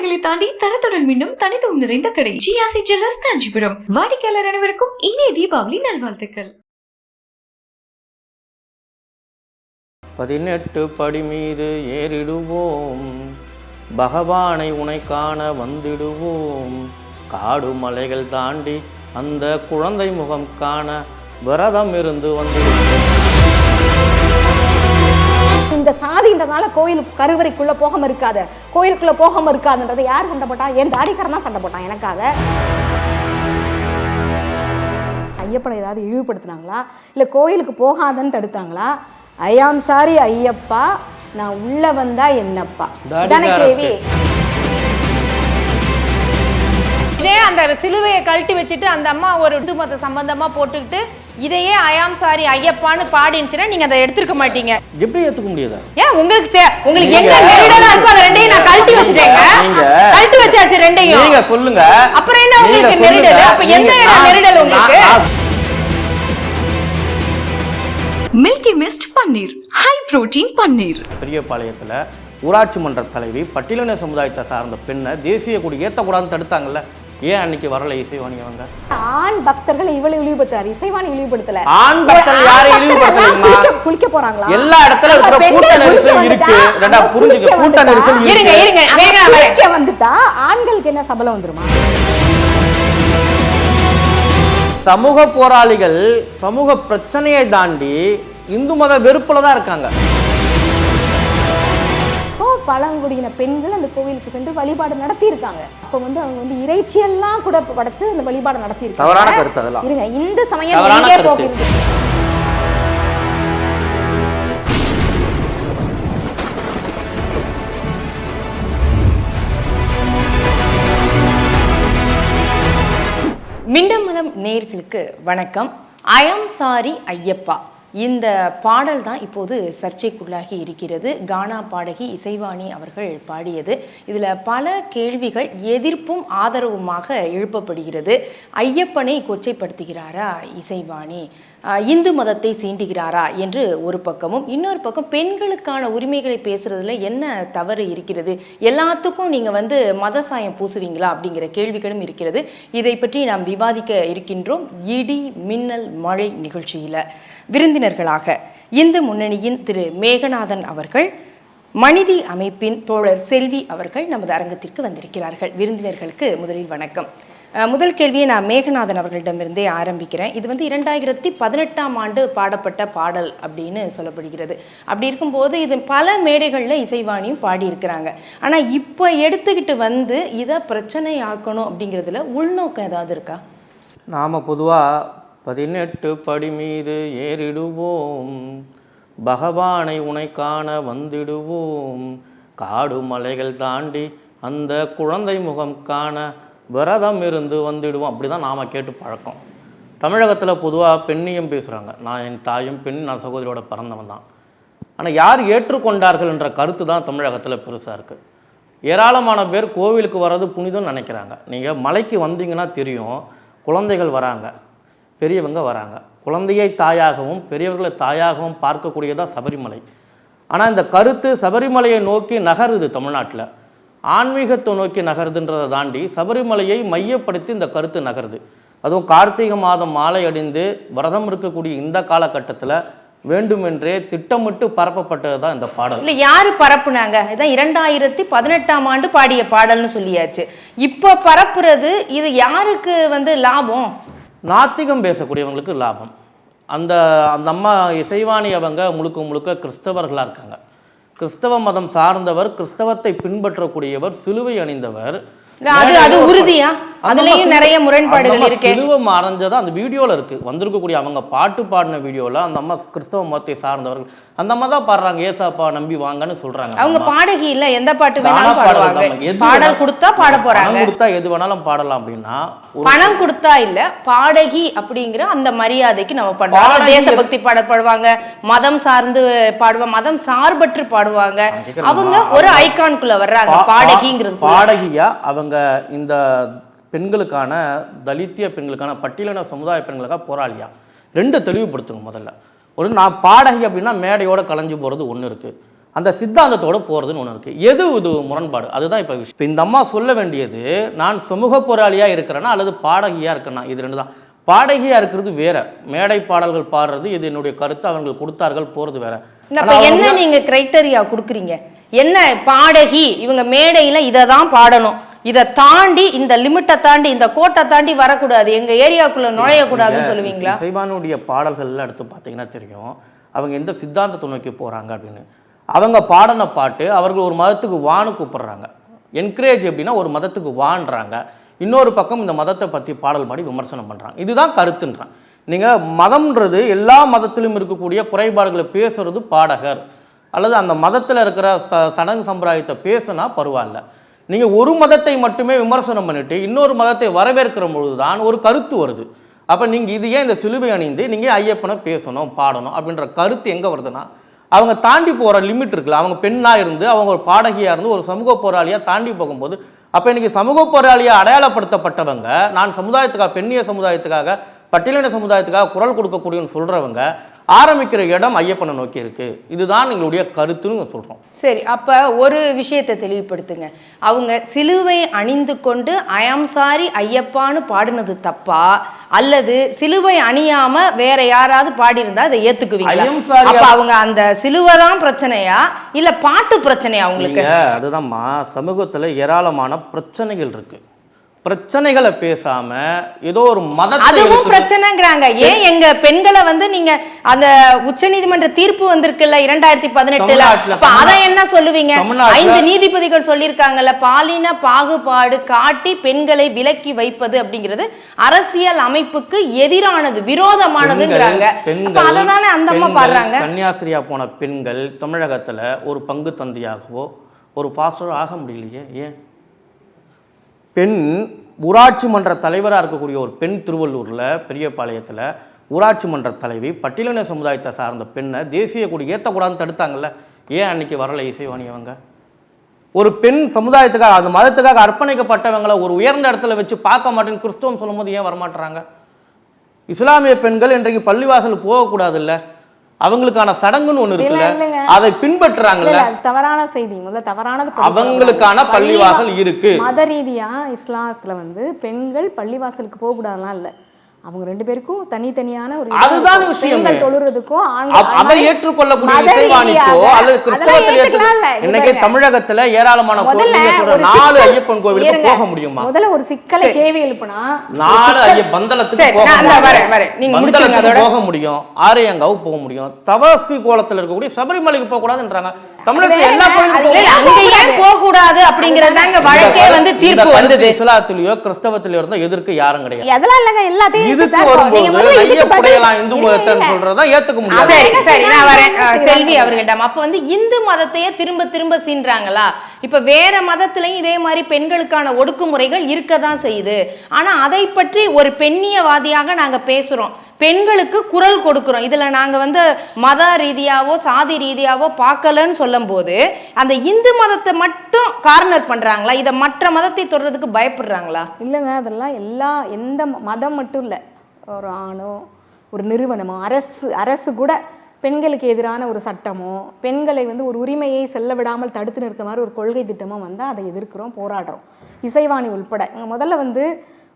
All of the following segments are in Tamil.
தலைமுறைகளை தாண்டி தரத்துடன் மீண்டும் தனித்துவம் நிறைந்த கடை ஜிஆர்சி ஜுவல்லர்ஸ் காஞ்சிபுரம். வாடிக்கையாளர் அனைவருக்கும் இனிய தீபாவளி நல்வாழ்த்துக்கள். 18 படி மீது ஏறிடுவோம், பகவானை உனை காண வந்திடுவோம், காடு மலைகள் தாண்டி அந்த குழந்தை முகம் காண விரதம் இருந்து வந்திடுவோம். இந்த சாதின்றதுனால கோயிலுக்கு கருவறைக்குள்ள போகாம இருக்காத, கோயிலுக்குள்ள போகாம இருக்காதுன்றதை யார் சண்டை போட்டா? என் தாடிக்காரன் தான் சண்டை போட்டான் எனக்காக. ஐயப்பனை ஏதாவது இழிவுபடுத்தினாங்களா, இல்லை கோயிலுக்கு போகாதன்னு தடுத்தாங்களா? ஐ ஆம் சாரி ஐயப்பா, நான் உள்ள வந்தா என்னப்பா தானே கேள்வி. இதே அந்த சிலுவையை கழட்டி வச்சுட்டு அந்த அம்மா ஒரு இந்து மத சம்பந்தமா போட்டுக்கிட்டு இதையே ஐயாம் சாரி ஐயப்பான்னு பாடிச்சுன்னா நீங்க அதை எடுத்துக்க மாட்டீங்க. எப்படி ஏத்துக்க முடியாது? ஏன் உங்களுக்கு எங்க நெருடலா இருக்கோ அந்த ரெண்டையும் நான் கழட்டி வச்சிட்டேங்க. கழட்டி வச்சாச்சு ரெண்டையும். நீங்க சொல்லுங்க. அப்புறம் என்ன உங்களுக்கு நெருடல்? அப்ப எந்த நெருடல் உங்களுக்கு? மில்கி மிஸ்ட் பன்னீர், ஹை புரோட்டீன் பன்னீர். பெரியபாளையத்துல ஊராட்சி மன்ற தலைவி பட்டியலின சமுதாயத்தை சார்ந்த பெண்ணை தேசிய கொடி ஏற்றக்கூடாதுன்னு தடுத்தாங்கல்ல, ஏன் அன்னைக்கு வரல இசைவாணி? அவங்க ஆண் பக்தர்கள் இவ்வளவு இழிவுபடுத்துறாரு, இசைவாணி இழிவுபடுத்தல. ஆண் பக்தர்கள் யாரை இழிவுபடுத்தல? குளிக்க போறாங்களா? எல்லா இடத்துல இருக்கிற கூட்ட நெரிசல் இருக்கு. ரெண்டா புரிஞ்சுக்க, கூட்ட நெரிசல் இருங்க இருங்க குளிக்க வந்துட்டா ஆண்களுக்கு என்ன சபலம் வந்துருமா? சமூக போராளிகள் சமூக பிரச்சனையை தாண்டி இந்து மத வெறுப்புல தான் இருக்காங்க. பழங்குடியின பெண்கள் அந்த கோவிலுக்கு சென்று வழிபாடு நடத்தி இருக்காங்க. அப்ப அவங்க இறைச்சியெல்லாம் கூட படைச்சு அந்த வழிபாடு நடத்தி இருக்காங்க. தவறான கருத்து அதெல்லாம். இருங்க, இந்த சமயம் எங்கே போகிறது? மிண்டமலம் நேயர்களுக்கு வணக்கம். ஐ ஆம் சாரி ஐயப்பா, இந்த பாடல் தான் இப்போது சர்ச்சைக்குள்ளாகி இருக்கிறது. கானா பாடகி இசைவாணி அவர்கள் பாடியது. இதில் பல கேள்விகள் எதிர்ப்பும் ஆதரவுமாக எழுப்பப்படுகிறது. ஐயப்பனை கொச்சைப்படுத்துகிறாரா இசைவாணி, இந்து மதத்தை சீண்டுகிறாரா என்று ஒரு பக்கமும், இன்னொரு பக்கம் பெண்களுக்கான உரிமைகளை பேசுறதுல என்ன தவறு இருக்கிறது, எல்லாத்துக்கும் நீங்கள் மத சாயம் பூசுவீங்களா அப்படிங்கிற கேள்விகளும் இருக்கிறது. இதை பற்றி நாம் விவாதிக்க இருக்கின்றோம் இடி மின்னல் மழை நிகழ்ச்சியில். விருந்தினர்களாக இந்து முன்னணியின் திரு மேகநாதன் அவர்கள், மனிதி அமைப்பின் தோழர் செல்வி அவர்கள் நமது அரங்கத்திற்கு வந்திருக்கிறார்கள். விருந்தினர்களுக்கு முதலில் வணக்கம். முதல் கேள்வியை நான் மேகநாதன் அவர்களிடமிருந்தே ஆரம்பிக்கிறேன். இது 2018ஆம் ஆண்டு பாடப்பட்ட பாடல் அப்படின்னு சொல்லப்படுகிறது. அப்படி இருக்கும்போது இது பல மேடைகளில் இசைவாணியும் பாடியிருக்கிறாங்க. ஆனால் இப்போ எடுத்துக்கிட்டு இதை பிரச்சனை ஆக்கணும் அப்படிங்கிறதுல உள்நோக்கம் ஏதாவது இருக்கா? நாம் பொதுவாக 18 படி மீது ஏறிடுவோம், பகவானை உனை காண வந்திடுவோம், காடு மலைகள் தாண்டி அந்த குழந்தை முகம் காண விரதம் இருந்து வந்துடுவோம், அப்படி தான் நாம் கேட்டு பழக்கம். தமிழகத்தில் பொதுவாக பெண்ணியம் பேசுகிறாங்க. நான் என் தாயும் பெண், நான் சகோதரியோட பிறந்தவன் தான். ஆனால் யார் ஏற்றுக்கொண்டார்கள் என்ற கருத்து தான் தமிழகத்தில் பெருசாக இருக்குது. ஏராளமான பேர் கோவிலுக்கு வர்றது புனிதம்னு நினைக்கிறாங்க. நீங்கள் மலைக்கு வந்தீங்கன்னா தெரியும், குழந்தைகள் வராங்க, பெரியவங்க வராங்க. குழந்தையை தாயாகவும் பெரியவர்களை தாயாகவும் பார்க்கக்கூடியதான் சபரிமலை. ஆனால் இந்த கருத்து சபரிமலையை நோக்கி நகருது. தமிழ்நாட்டில் ஆன்மீகத்தை நோக்கி நகருதுன்றதை தாண்டி சபரிமலையை மையப்படுத்தி இந்த கருத்து நகருது. அதுவும் கார்த்திகை மாதம் மாலை அடிந்து விரதம் இருக்கக்கூடிய இந்த காலகட்டத்தில் வேண்டுமென்றே திட்டமிட்டு பரப்பப்பட்டது தான் இந்த பாடல். இல்லை, யாரு பரப்புனாங்க? இதான் 2018ஆம் ஆண்டு பாடிய பாடல்னு சொல்லியாச்சு. இப்போ பரப்புறது இது யாருக்கு லாபம்? நாத்திகம் பேசக்கூடியவங்களுக்கு லாபம். அந்த அம்மா இசைவாணி அவங்க முழுக்க முழுக்க கிறிஸ்தவர்களாக இருக்காங்க. கிறிஸ்தவ மதம் சார்ந்தவர், கிறிஸ்தவத்தை பின்பற்றக்கூடியவர், சிலுவை அணிந்தவர். அது உறுதியா? அதுலயும் நிறைய முரண்பாடுகள் இருக்கு. சிலுவை மறைஞ்சதா அந்த வீடியோல இருக்கு. வந்திருக்கக்கூடிய அவங்க பாட்டு பாடின வீடியோல அந்த அம்மா கிறிஸ்தவ மதத்தை சார்ந்தவர்கள், அந்த அம்மா தான் பாடுறாங்க, ஏசாப்பா நம்பி வாங்கன்னு சொல்றாங்க. அவங்க பாடகி இல்ல, எந்த பாட்டு வேணாலும் பாடுவாங்க. பாடல் கொடுத்தா பாட போறாங்க, பணம் கொடுத்தா எது வேணாலும் பாடலாம். அப்படின்னா பணம் கொடுத்தா இல்ல, பாடகி அப்படிங்கிற அந்த மரியாதைக்கு நம்ம பாடுவோம். தேசபக்தி பாடுவாங்க, மதம் சார்ந்து பாடுவாங்க, மதம் சார்பற்று பாடுவாங்க. அவங்க ஒரு ஐகானுக்குள்ள வர்றாங்க பாடகிங்கிறது. பாடகியா அவங்க இந்த பெண்களுக்கான, தலித்திய பெண்களுக்கான, பட்டியலின சமுதாய பெண்களுக்காக போராளியா? ரெண்டு தெளிவுபடுத்துங்க. முதல்ல நான் பாடகி அப்படின்னா மேடையோட கலைஞ்சு போகிறது ஒன்று இருக்குது. அந்த சித்தாந்தத்தோடு போகிறதுன்னு ஒன்று இருக்குது. எது இது முரண்பாடு? அதுதான் இப்போ விஷயம். இப்போ இந்த அம்மா சொல்ல வேண்டியது, நான் சமூக போராளியாக இருக்கிறேன்னா அல்லது பாடகியாக இருக்கிறேன்னா, இது ரெண்டு தான். பாடகியாக இருக்கிறது வேற, மேடை பாடல்கள் பாடுறது இது என்னுடைய கருத்து, அவங்க கொடுத்தார்கள் போகிறது வேற. என்ன நீங்க கிரைட்டரியா கொடுக்குறீங்க? என்ன பாடகி இவங்க மேடையில் இதை தான் பாடணும், இதை தாண்டி இந்த லிமிட்டை தாண்டி இந்த கோட்டை தாண்டி வரக்கூடாது, எங்க ஏரியாவுக்குள்ள நுழையக்கூடாதுன்னு சொல்லுவீங்களா? இசைவாணியுடைய பாடல்கள்லாம் எடுத்து பார்த்தீங்கன்னா தெரியும் அவங்க எந்த சித்தாந்தத்தை நோக்கி போகிறாங்க அப்படின்னு. அவங்க பாடின பாட்டு அவர்கள் ஒரு மதத்துக்கு வான்னு கூப்பிடுறாங்க, என்கரேஜ் எப்படின்னா ஒரு மதத்துக்கு வான்றாங்க. இன்னொரு பக்கம் இந்த மதத்தை பற்றி பாடல் பாடி விமர்சனம் பண்ணுறாங்க. இதுதான் கருத்துன்றான். நீங்கள் மதம்ன்றது எல்லா மதத்திலும் இருக்கக்கூடிய குறைபாடுகளை பேசுறது பாடகர் அல்லது அந்த மதத்தில் இருக்கிற சடங்கு சம்பிரதாயத்தை பேசுனா பரவாயில்ல. நீங்கள் ஒரு மதத்தை மட்டுமே விமர்சனம் பண்ணிட்டு இன்னொரு மதத்தை வரவேற்கிற பொழுது தான் ஒரு கருத்து வருது. அப்போ நீங்கள் இது ஏன் இந்த சிலுவை அணிந்து நீங்கள் ஐயப்பனை பேசணும் பாடணும் அப்படின்ற கருத்து எங்கே வருதுன்னா, அவங்க தாண்டி போகிற லிமிட் இருக்குல்ல. அவங்க பெண்ணாக இருந்து அவங்க ஒரு பாடகியாக இருந்து ஒரு சமூக போராளியாக தாண்டி போகும்போது, அப்போ இன்றைக்கி சமூக போராளியாக அடையாளப்படுத்தப்பட்டவங்க, நான் சமுதாயத்துக்காக பெண்ணிய சமுதாயத்துக்காக பட்டியலின சமுதாயத்துக்காக குரல் கொடுக்கக்கூடியன்னு சொல்கிறவங்க ஆரம்பிக்கிற இடம் ஐயப்பனை நோக்கி இருக்கு. இதுதான் எங்களுடைய கருத்துன்னு சொல்றோம். சரி, அப்ப ஒரு விஷயத்தை தெளிவுபடுத்துங்க. அவங்க சிலுவை அணிந்து கொண்டு ஐ ஆம் சாரி ஐயப்பான்னு பாடினது தப்பா, அல்லது சிலுவை அணியாம வேற யாராவது பாடியிருந்தா அதை ஏத்துக்குவீங்களா? அப்ப அவங்க அந்த சிலுவை தான் பிரச்சனையா இல்ல பாட்டு பிரச்சனையா அவங்களுக்கு? அதுதான்மா, சமூகத்துல ஏராளமான பிரச்சனைகள் இருக்கு. பிரச்சனைகளை பேசாம ஏதோ ஒரு மதத்தை அதுவும் பிரச்சனைங்கிறாங்க. ஏன் எங்க பெண்களை வந்து நீங்க அந்த உச்சநீதிமன்ற தீர்ப்பு வந்திருக்குல்ல 2018ல, அப்ப அத என்ன சொல்லுவீங்க? 5 நீதிபதிகள் சொல்லியிருக்காங்கல்ல, பாலின பாகுபாடு காட்டி பெண்களை விலக்கி வைப்பது அப்படிங்கிறது அரசியல் அமைப்புக்கு எதிரானது, விரோதமானதுங்கிறாங்க. அப்ப அததானே அந்த அம்மா பாடுறாங்க. கன்னியாஸ்திரியா போன பெண்கள் தமிழகத்துல ஒரு பங்கு தந்தையாகவோ ஒரு பாஸ்டரோ ஆக முடியலையே. ஏன்? பெண் ஊராட்சி மன்ற தலைவராக இருக்கக்கூடிய ஒரு பெண் திருவள்ளூரில் பெரியபாளையத்தில் ஊராட்சி மன்ற தலைவி பட்டியலின சமுதாயத்தை சார்ந்த பெண்ணை தேசிய கொடி ஏற்றக்கூடாதுன்னு தடுத்தாங்கல்ல. ஏன் அன்னைக்கு வரலை இசைவாணி? அவங்க ஒரு பெண் சமுதாயத்துக்காக அந்த மதத்துக்காக அர்ப்பணிக்கப்பட்டவங்களை ஒரு உயர்ந்த இடத்துல வச்சு பார்க்க மாட்டேன்னு கிறிஸ்தவம் சொல்லும்போது ஏன் வரமாட்டுறாங்க? இஸ்லாமிய பெண்கள் இன்றைக்கு பள்ளிவாசல் போகக்கூடாது இல்லை, அவங்களுக்கான சடங்குன்னு ஒண்ணு இருக்குல்ல, அதை பின்பற்றுறாங்கல்ல. தவறான செய்தி, முதல்ல தவறானது. அவங்களுக்கான பள்ளிவாசல் இருக்கு. மத ரீதியா இஸ்லாத்துல வந்து பெண்கள் பள்ளிவாசலுக்கு போக கூடாதுலாம் இல்ல, அவங்க 2 பேருக்கும் தனித்தனியான ஒரு அதுதான் விஷயம். தொழுறதுக்கோ அதை ஏற்றுக்கொள்ளக்கூடிய இசைவாணிக்கோ அல்லது கிறிஸ்தவத்தில் இன்னைக்கு தமிழகத்துல ஏராளமான 4 ஐயப்பன் கோவிலுக்கு போக முடியுமா? முதல்ல ஒரு சிக்கலை கேள்வி எழுப்புனா 4 பந்தலத்துக்கு போக முடியும், ஆரியங்காவுக்கு போக முடியும், தவசி கோலத்தில் இருக்கக்கூடிய சபரிமலைக்கு போக கூடாதுன்றாங்க. தமிழகத்துல எல்லா கோயிலுக்கும் போக கூடாது அப்படிங்கறதாங்க வழக்கே வந்து தீர்ப்பு வந்தது. இஸ்லாத்திலயோ கிறிஸ்தவத்திலயோ இருந்தா எதிர்க்க யாரும் கிடையாது. அதெல்லாம் இல்லங்க, எல்லாத்தையும் இதுக்கு வரும்போது ஐயப்படையலாம் இந்து மதத்தைன்னு சொல்றதா ஏத்துக்க முடியாது. சரி சரி, நான் வரேன் செல்வி அவர்களிடம். அப்ப வந்து இந்து மதத்தையே திரும்ப திரும்ப சீன்றாங்களா? இப்ப வேற மதத்திலையும் இதே மாதிரி பெண்களுக்கான ஒடுக்குமுறைகள் இருக்கதான் செய்யுது. ஆனா அதை பற்றி ஒரு பெண்ணியவாதியாக நாங்க பேசுறோம், பெண்களுக்கு குரல் கொடுக்கிறோம். இதுல நாங்க வந்து மத ரீதியாவோ சாதி ரீதியாவோ பார்க்கலன்னு சொல்லும் போது அந்த இந்து மதத்தை மட்டும் கார்னர் பண்றாங்களா? இதை மற்ற மதத்தை தொடர்றதுக்கு பயப்படுறாங்களா? இல்லைங்க, அதெல்லாம் எந்த மதம் மட்டும் இல்லை, ஒரு ஆணோ ஒரு நிறுவனமோ அரசு கூட பெண்களுக்கு எதிரான ஒரு சட்டமோ பெண்களை வந்து ஒரு உரிமையை செல்ல விடாமல் தடுத்து நிற்க மாதிரி ஒரு கொள்கை திட்டமோ வந்தால் அதை எதிர்க்கிறோம், போராடுறோம். இசைவாணி உள்பட முதல்ல வந்து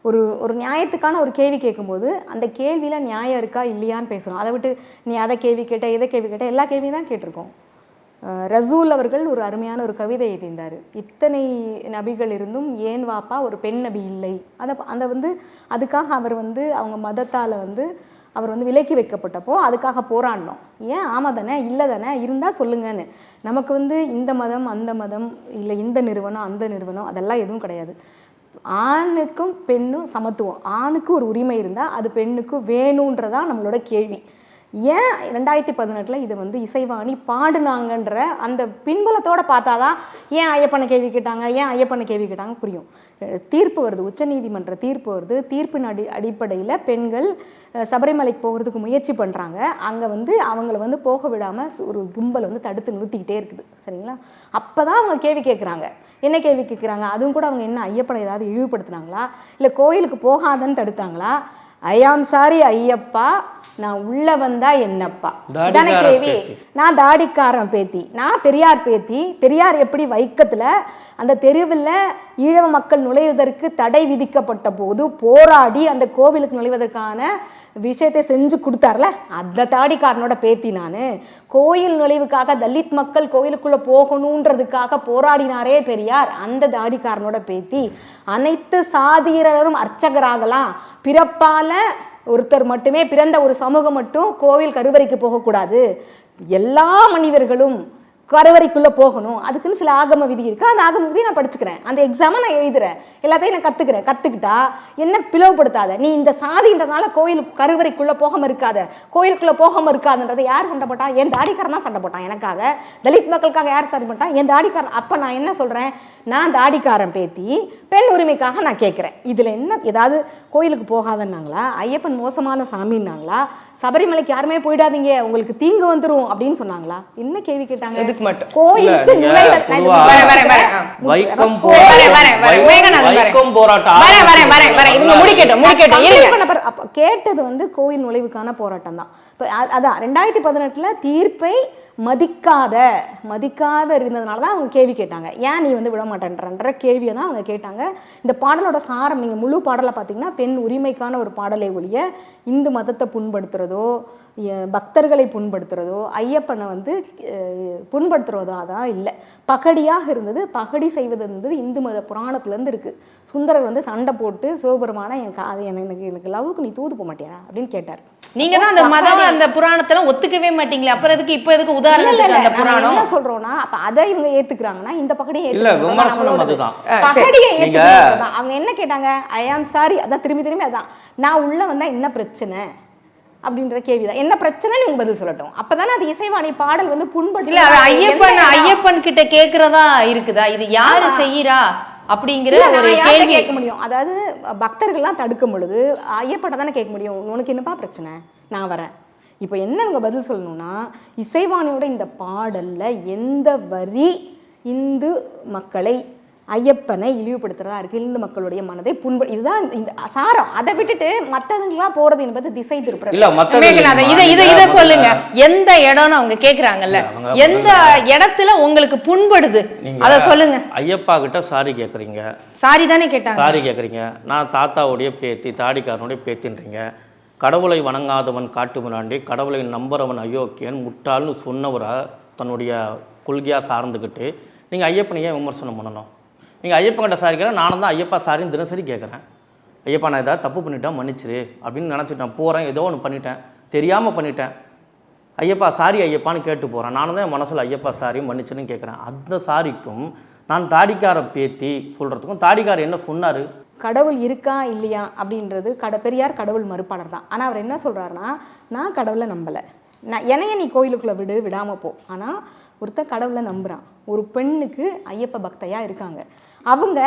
ஒரு நியாயத்துக்கான ஒரு கேள்வி கேட்கும்போது அந்த கேள்வியில் நியாயம் இருக்கா இல்லையான்னு பேசுகிறோம். அதை விட்டு நீ அதை கேள்வி கேட்ட இதை கேள்வி கேட்ட எல்லா கேள்வியும் தான் கேட்டிருக்கோம். ரசூல் அவர்கள் ஒரு அருமையான ஒரு கவிதை எழுதியிருந்தார், இத்தனை நபிகள் இருந்தும் ஏன் வாப்பா ஒரு பெண் நபி இல்லை. அதை வந்து அதுக்காக அவர் வந்து அவங்க மதத்தால் வந்து அவர் வந்து விலக்கி வைக்கப்பட்டப்போ அதுக்காக போராடினோம். ஏன்? ஆமாம் தானே, இல்லை தானே, இருந்தால் சொல்லுங்கன்னு. நமக்கு வந்து இந்த மதம் அந்த மதம் இல்லை, இந்த நிறுவனம் அந்த நிறுவனம் அதெல்லாம் எதுவும் கிடையாது. ஆணுக்கும் பெண்ணும் சமத்துவம், ஆணுக்கு ஒரு உரிமை இருந்தால் அது பெண்ணுக்கு வேணுன்றதான் நம்மளோட கேள்வி. ஏன் 2018 இதை வந்து இசைவாணி பாடுனாங்கன்ற அந்த பின்புலத்தோடு பார்த்தாதான் ஏன் ஐயப்பனை கேள்வி கேட்டாங்க புரியும். தீர்ப்பு வருது, உச்சநீதிமன்ற தீர்ப்பு வருது, தீர்ப்பின் அடிப்படையில் பெண்கள் சபரிமலைக்கு போகிறதுக்கு முயற்சி பண்ணுறாங்க. அங்கே வந்து அவங்கள வந்து போக விடாமல் ஒரு கும்பலை வந்து தடுத்து நிறுத்திக்கிட்டே இருக்குது. சரிங்களா? அப்போ தான் அவங்க கேள்வி கேட்குறாங்க. என்ன கேள்வி கேட்குறாங்க? அதுவும் கூட அவங்க என்ன ஐயப்பனை ஏதாவது இழிவுபடுத்துனாங்களா, இல்லை கோயிலுக்கு போகாதன்னு தடுத்தாங்களா, ஐ ஆம் சாரி ஐயப்பா, நான் உள்ள வந்தா என்னப்பா தானே தாடிக்கார கேள்வி. பேத்தி. நான் தாடிக்காரன் பேத்தி, நான் பெரியார் பேத்தி. பெரியார் எப்படி வைக்கத்துல அந்த தெருவில் ஈழவ மக்கள் நுழைவதற்கு தடை விதிக்கப்பட்ட போது போராடி அந்த கோவிலுக்கு நுழைவதற்கான விஷயத்தை செஞ்சு கொடுத்தார்ல, அந்த தாடிக்காரனோட பேத்தி நான். கோயில் நுழைவுக்காக தலித் மக்கள் கோயிலுக்குள்ள போகணுன்றதுக்காக போராடினாரே பெரியார், அந்த தாடிக்காரனோட பேத்தி. அனைத்து சாதியினரும் அர்ச்சகராகலாம், பிறப்பால ஒருத்தர் மட்டுமே பிறந்த ஒரு சமூகம் மட்டும் கோவில் கருவறைக்கு போகக்கூடாது, எல்லா மனிதர்களும் கருவறைக்குள்ள போகணும். அதுக்குன்னு சில ஆகம விதி இருக்கு, அந்த ஆகம விதியை நான் படிச்சுக்கிறேன், அந்த எக்ஸாமை நான் எழுதுறேன், எல்லாத்தையும் நான் கத்துக்கிறேன். கத்துக்கிட்டா என்ன பிளவுபடுத்தாத, நீ இந்த சாதின்றதுனால கோயில் கருவறைக்குள்ள போகாம இருக்காத, கோயிலுக்குள்ள போகாம இருக்காதுன்றதை யார் சண்டை போட்டா? என் தாடிக்காரன் தான் சண்டை போட்டான் எனக்காக. தலித் மக்களுக்காக யார் சண்டை போட்டான்? என் தாடிக்காரன். அப்ப நான் என்ன சொல்றேன், நான் தாடிக்காரன் பேத்தி, பெண் உரிமைக்காக நான் கேட்கிறேன். இதுல என்ன, ஏதாவது கோயிலுக்கு போகாதன்னாங்களா, ஐயப்பன் மோசமான சாமின்னாங்களா, சபரிமலைக்கு யாருமே போயிடாதீங்க உங்களுக்கு தீங்கு வந்துரும் அப்படின்னு சொன்னாங்களா, என்ன கேள்வி கேட்டாங்க? மட்டும் கோயிலுக்கு கேட்டது வந்து கோயில் நுழைவுக்கான போராட்டம் தான். அதான் 2018 தீர்ப்பை மதிக்காத இருந்ததுனாலதான் அவங்க கேள்வி கேட்டாங்க. ஏன் நீ வந்து விட மாட்டேன்ற கேள்வியை தான் அவங்க கேட்டாங்க. இந்த பாடலோட சாரம் நீங்க முழு பாடலை பார்த்தீங்கன்னா பெண் உரிமைக்கான ஒரு பாடலை ஒழிய இந்து மதத்தை புண்படுத்துறதோ பக்தர்களை புண்படுத்துறதோ ஐயப்பனை வந்து புண்படுத்துறதோ தான் இல்லை. பகடியாக இருந்தது, பகடி செய்வது இருந்தது இந்து மத புராணத்துலேருந்து இருக்கு. சுந்தரர் வந்து சண்டை போட்டு சிவபெருமான எனக்கு லவ்வுக்கு நீ தூது போக மாட்டியா அப்படின்னு கேட்டார். நீங்க தான் அந்த மதம் அந்த புராணத்தெல்லாம் ஒத்துக்கவே மாட்டீங்களா, அப்புறம் எதுக்கு இப்ப எதுக்கு உதாரணத்துக்கு அந்த புராணம் என்ன சொல்றோம்னா, அப்ப அதை இவங்க ஏத்துக்கிறாங்கன்னா இந்த பகடியை அவங்க என்ன கேட்டாங்க, ஐ ஆம் சாரி, அதான் திரும்பி அதான் நான் உள்ள வந்தா என்ன பிரச்சனை அப்படின்ற கேள்விதான். என்ன பிரச்சனை நீங்க பதில் சொல்லட்டும், அப்பதானே அது இசைவாணி பாடல் வந்து புண்படுத்த. ஐயப்பன் கிட்ட கேக்குறதா இருக்குதா, இது யாரு செய்யறா அப்படிங்கிற ஒரு கேள்வி கேட்க முடியும். அதாவது பக்தர்கள்லாம் தடுக்கும் பொழுது ஐயப்பட்ட தானே கேட்க முடியும், உனக்கு என்னப்பா பிரச்சனை, நான் வரேன். இப்போ என்ன இவங்க பதில் சொல்லணும்னா, இசைவாணியோட இந்த பாடல்ல எந்த வரி இந்து மக்களை ஐயப்பனை இழிவுபடுத்துறதா இருக்கு, இந்து மக்களுடைய மனதை இதுதான் இந்த சாரம். அதை விட்டுட்டு மற்றதுங்களாம் போறது என்பது திசை திருப்புறது. இதை சொல்லுங்க, எந்த இடம்னு அவங்க கேக்குறாங்கல்ல, எந்த இடத்துல உங்களுக்கு புண்படுது அதை சொல்லுங்க. ஐயப்பா கிட்ட சாரி கேக்குறீங்க, சாரி தானே கேட்டாங்க, சாரி கேக்குறீங்க. நான் தாத்தாவுடைய பேத்தி, தாடிக்காரனுடைய பேத்தின்றீங்க. கடவுளை வணங்காதவன் காட்டு முன்னாடி, கடவுளை நம்புறவன் அயோக்கியன் முட்டாள்னு சொன்னவரை தன்னுடைய கொள்கையா சார்ந்துக்கிட்டு நீங்க ஐயப்பனையே விமர்சனம் பண்ணணும். நீங்கள் ஐயப்பன்கிட்ட சாரி கேட்குறேன், நானும் தான் ஐயப்பா சாரின்னு தினசரி கேட்குறேன். ஐயப்பா நான் ஏதாவது தப்பு பண்ணிட்டேன் மன்னிச்சிரு அப்படின்னு நினச்சிட்டேன், போகிறேன் ஏதோ ஒன்று பண்ணிட்டேன், தெரியாமல் பண்ணிட்டேன், ஐயப்பா சாரி ஐயப்பான்னு கேட்டு போகிறேன். நானும் தான் என் மனசில் ஐயப்பா சாரி மன்னிச்சுன்னு கேட்குறேன். அந்த சாரிக்கும் நான் தாடிக்கார பேத்தி சொல்கிறதுக்கும் தாடிக்காரர் என்ன சொன்னார்? கடவுள் இருக்கா இல்லையா அப்படின்றது பெரியார் கடவுள் மறுப்பாளர் தான். ஆனால் அவர் என்ன சொல்கிறாருன்னா, நான் கடவுளை நம்பலை, நான் என்னைய நீ கோயிலுக்குள்ளே விடாமல் போ. ஆனால் ஒருத்தர் கடவுளை நம்புகிறான். ஒரு பெண்ணுக்கு ஐயப்ப பக்தையா இருக்காங்க, அவங்க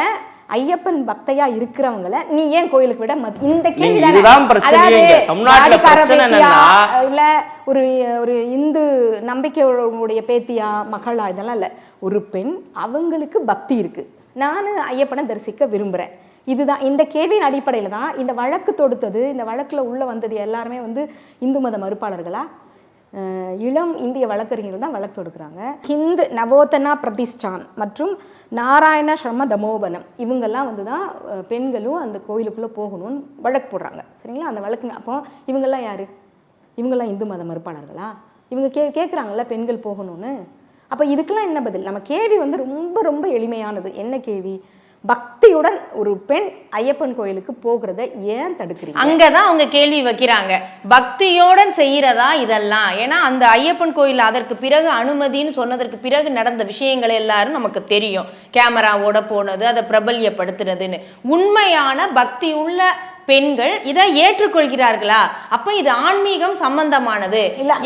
ஐயப்பன் பக்தையா இருக்கிறவங்கள நீ ஏன் கோயிலுக்கு விட இந்த கேள்வி இல்ல ஒரு ஒரு இந்து நம்பிக்கையுடைய பேத்தியா மகளா இதெல்லாம் இல்ல. ஒரு பெண் அவங்களுக்கு பக்தி இருக்கு, நான் ஐயப்பனை தரிசிக்க விரும்புறேன், இதுதான் இந்த கேள்வியின் அடிப்படையில் தான் இந்த வழக்கு தொடுத்தது. இந்த வழக்கில் உள்ள வந்தது எல்லாருமே வந்து இந்து மத மறுப்பாளர்களா, இளம் இந்திய வழக்கறிஞர்கள் தான் வழக்கு தொடுக்கிறாங்க. ஹிந்து நவோதனா பிரதிஷ்டான் மற்றும் நாராயண சர்ம தமோபனம் இவங்கெல்லாம் வந்து தான் பெண்களும் அந்த கோயிலுக்குள்ளே போகணும்னு வழக்கு போடுறாங்க. சரிங்களா, அந்த வழக்கு அப்போ இவங்கெல்லாம் யார்? இவங்கெல்லாம் இந்து மத மறுப்பாளர்களா? இவங்க கேட்குறாங்கல்ல பெண்கள் போகணும்னு. அப்போ இதுக்கெல்லாம் என்ன பதில்? நம்ம கேள்வி வந்து ரொம்ப ரொம்ப எளிமையானது. என்ன கேள்வி? பக்தியுடன் ஒரு பெண் ஐயப்பன் கோயிலுக்கு போகிறத ஏன் தடுக்கிறீங்க? அங்கதான் அவங்க கேள்வி வைக்கிறாங்க, பக்தியோடன் செய்யறதா இதெல்லாம். ஏன்னா அந்த ஐயப்பன் கோயில் அதற்கு பிறகு அனுமதின்னு சொன்னதற்கு பிறகு நடந்த விஷயங்கள் எல்லாரும் நமக்கு தெரியும், கேமராவோட போனது, அதை பிரபல்யப்படுத்துனதுன்னு. உண்மையான பக்தி உள்ள பெண்கள் இதை ஏற்றுக்கொள்கிறார்களா? அப்ப இது ஆன்மீகம் சம்பந்தமானது.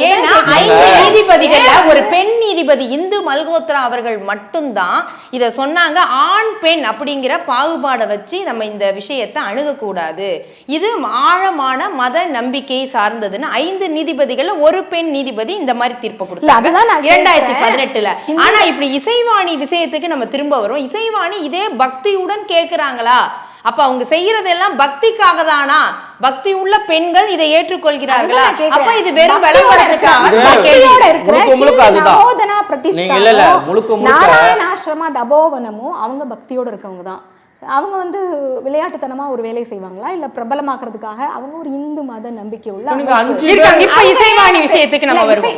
ஏன்னா 5 நீதிபதிகள்ல ஒரு பெண் நீதிபதி இந்து மல்கோத்ரா அவர்கள் மட்டும்தான் இத சொன்னாங்க, ஆண் பெண் அப்படிங்கிற பாகுபாடை வச்சு நம்ம இந்த விஷயத்தை அணுகக்கூடாது, இது ஆழமான மத நம்பிக்கையை சார்ந்ததுன்னு 5 நீதிபதிகள்ல ஒரு பெண் நீதிபதி இந்த மாதிரி தீர்ப்பு கொடுத்தாங்க 2018. ஆனா இப்படி இசைவாணி விஷயத்துக்கு நம்ம திரும்ப வரும். இசைவாணி இதே பக்தியுடன் கேட்கிறாங்களா அப்ப அவங்க செய்யறதெல்லாம் பக்திக்காக தானா? பக்தி உள்ள பெண்கள் இதை ஏற்றுக்கொள்கிறார்களா? அப்ப இது வெறும் விளம்பரத்துக்காக? நாராயணாசிரமா தபோவனமும் அவங்க பக்தியோட இருக்கவங்க தான். அவங்க வந்து விளையாட்டுத்தனமா ஒரு வேலை செய்வாங்களா, இல்ல பிரபலமாக்குறதுக்காக? அவங்க ஒரு இந்து மத நம்பிக்கை உள்ள இப்ப இசைவாணி விஷயத்துக்கு நம்ம வருவோம்.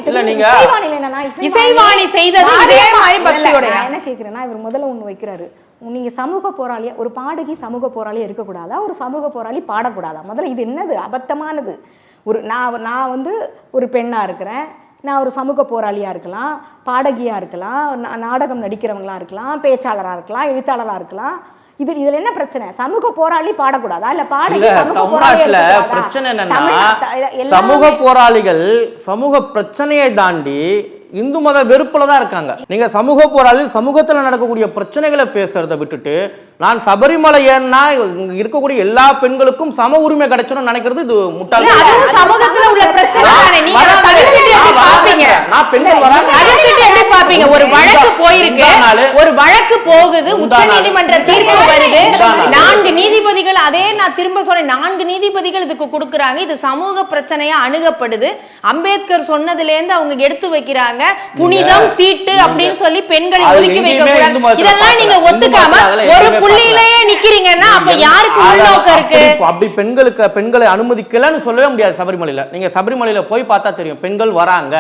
இசைவாணி செய்தது இதே மாதிரி பக்தியோட. என்ன கேக்குறேன்னா, இவர் முதல்ல ஒண்ணு வைக்கிறாரு, நீங்க சமூக போராளியா, ஒரு பாடகி சமூக போராளியா இருக்கக்கூடாதா, ஒரு சமூக போராளி பாடக்கூடாதா? முதல்ல இது என்னது அபத்தமானது? ஒரு நான் வந்து ஒரு பெண்ணா இருக்கிறேன், நான் ஒரு சமூக போராளியா இருக்கலாம், பாடகியா இருக்கலாம், நாடகம் நடிக்கிறவங்களா இருக்கலாம், பேச்சாளராக இருக்கலாம், எழுத்தாளராக இருக்கலாம். இதுல என்ன பிரச்சனை? சமூக போராளி பாடக்கூடாதா? இல்ல பாடகி சமூக போராளி? பிரச்சனை என்னன்னா, சமூக போராளிகள் சமூக பிரச்சனையை தாண்டி இந்து மத வெறுப்புல தான் இருக்காங்க. நீங்க சமூக போராளி சமூகத்துல நடக்கக்கூடிய பிரச்சனைகளை பேசுறதை விட்டுட்டு, நான் சபரிமலை ஏன்னா இருக்கக்கூடிய எல்லா பெண்களுக்கும் சம உரிமை கிடைச்சணும்னு நினைக்கிறது இது முட்டாள். சமூகத்துல உள்ள பிரச்சனை தானே. நீங்க அதை தவிர்த்துட்டு எப்படி பாப்பீங்க? நான் பெண்கள் வராங்க தவிர்த்துட்டு எப்படி பாப்பீங்க? ஒரு வழக்கு போயிருக்கு, ஒரு வழக்கு போகுது, உச்சநீதிமன்ற தீர்ப்பு வருது, 4 நீதிபதிகள், அதே நான் திரும்ப சொல்றேன், 4 நீதிபதிகள் இதுக்கு கொடுக்குறாங்க. இது சமூக பிரச்சனையா அணுகப்படுது. அம்பேத்கர் சொன்னதுல இருந்து அவங்க எடுத்து வைக்கிறாங்க, புனிதம் தீட்டு அப்படின்னு சொல்லி பெண்களை ஒதுக்கி வைக்க கூடாது. இதெல்லாம் நீங்க ஒத்துக்காம ஒரு புள்ளியிலேயே நிக்கிறீங்கன்னா அப்ப யாருக்கு உள்நோக்கம் இருக்கு? அப்படி பெண்களை அனுமதிக்கலன்னு சொல்லவே முடியாது. சபரிமலையில நீங்க சபரிமலையில போய் பார்த்தா தெரியும், பெண்கள் வராங்க.